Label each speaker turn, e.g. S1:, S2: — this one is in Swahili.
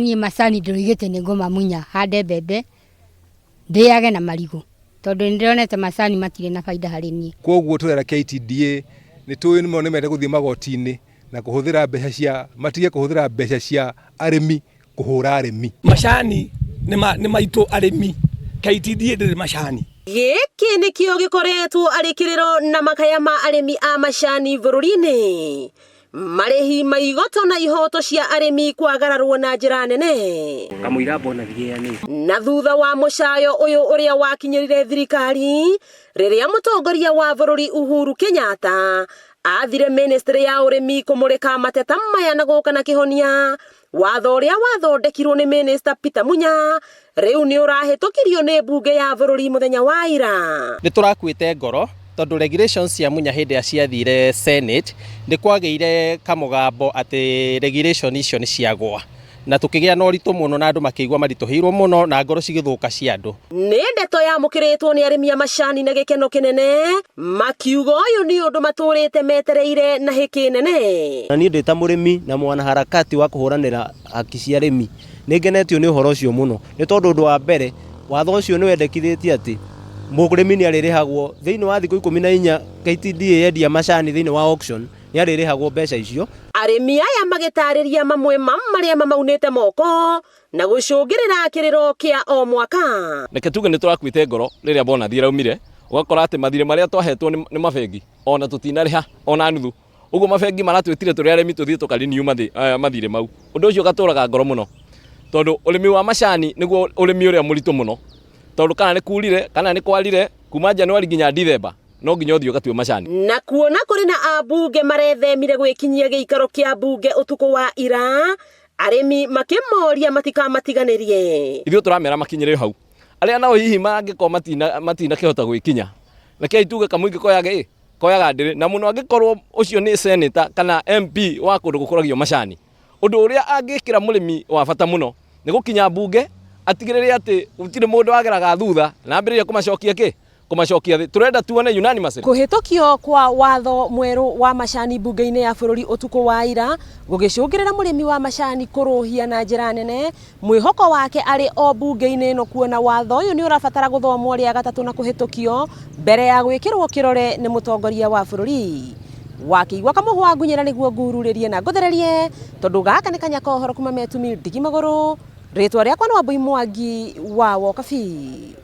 S1: Ni macani ndirigite ni ngumamunya hande mbembe ndiage na marigu tondu ndironete macani matire na faida hari nie.
S2: Koguo turera KTDA ni tuyu nimone mende guthie magoti-ini na kuhuthira mbeca cia matige kuhuthira mbeca cia arimi kuhura arimi.
S3: Macani ni maitu arimi. KTDA ndiri macani.
S4: Giki nikio gikoretwo arikiriro na makaya ma arimi a macani bururi-ini. Marihi ma igoto na ihoto cia arimi kwagararwo na njira nene.
S5: Kamuira bona thiani.
S4: Na thutha wa mucayo uyu uria wakinyirire thirikari riria mutongoria wa bururi Uhuru Kenyatta athire ministry ya urimi kumurika mateta maya na gukana kihonia watho uria wathondekirwo ni minister Peter Munya riu ni urahitukirio ni bunge ya bururi muthenya wa ira.
S5: Ni turakwite ngoro tondu regulations cia Munya hindi ya ciathire Senate ni kwageire kamugambo ati regulation icio ni ciagwa na tukigia na uritu muno na andu makiigwa marituhirwo muno na ngoro cigithuka cia andu.
S4: Ni ndeto ya mukiritwo ni arimi a macani na gikeno kinene makiuga uyu ni undu maturite metereire na hiki nene.
S6: Na ni ndita murimi na mwana harakati wa kuhuranira haki cia arimi ni ngenetio ni uhoro ucio muno ni tondu undu wa mbere watho ucio ni wendekithitie ati murimi ni aririhagwo thiini wa thiku 14 KTDA yendia macani thiini wa auction ni aririhagwo mbeca icio.
S4: Arimi aya magitariria mamwe maria mamaunite moko na gucungirira kiriro kia o mwaka.
S7: Reke tuge ni turakwite ngoro riria bona thira umire ugakora ati mathire maria twahetwo ni mabengi ona tutinariha ona nuthu uguo mabengi maratwitire turi arimi tuthie tukariniu mathire mau. Undu ucio gaturaga ngoro muno tondu urimi wa macani niguo urimi uria muritu muno tondu kana ni kurire kana ni kwarire kuma Januari nginya December no nginya uthio gatue macani.
S4: Na kuona kuri na abunge marethemire gwikinyia giikaro kia bunge utuku wa ira arimi makimoria matiganirie.
S7: Ithio turamera makinyire hau aria nao hihi mangiko matina kihota gwikinya reke ituge kamuingi koyaga ndiri na muno angikorwo ucio ni senator kana MP wa kundu gukuragio macani. Undu uria angikira murimi wa bata muno ni gukinya bunge atigirire ati gutire mundu ageraga thutha na ambiriria kumacokia kumacokia thi. Turenda tuone unanimous.
S4: Kuhitukio kwa watho mweru wa macani bunge-ini ya bururi utuku wa ira gugicungirira murimi wa macani kuruhia na njira nene mwihoko wake ari o bunge-ini no kuona watho uyu ni urabatara guthomwo ria gatatu na kuhitukio mbere ya gwikirwo kirore ni mutongoria wa bururi. Wakiigwa kamuhwa ngunyira niguo ngururirie na nguthererie tondu gaka ni kanyako horo kuma metumi ndigi maguru ritwa riakwa no Mwangi wa Wokabi.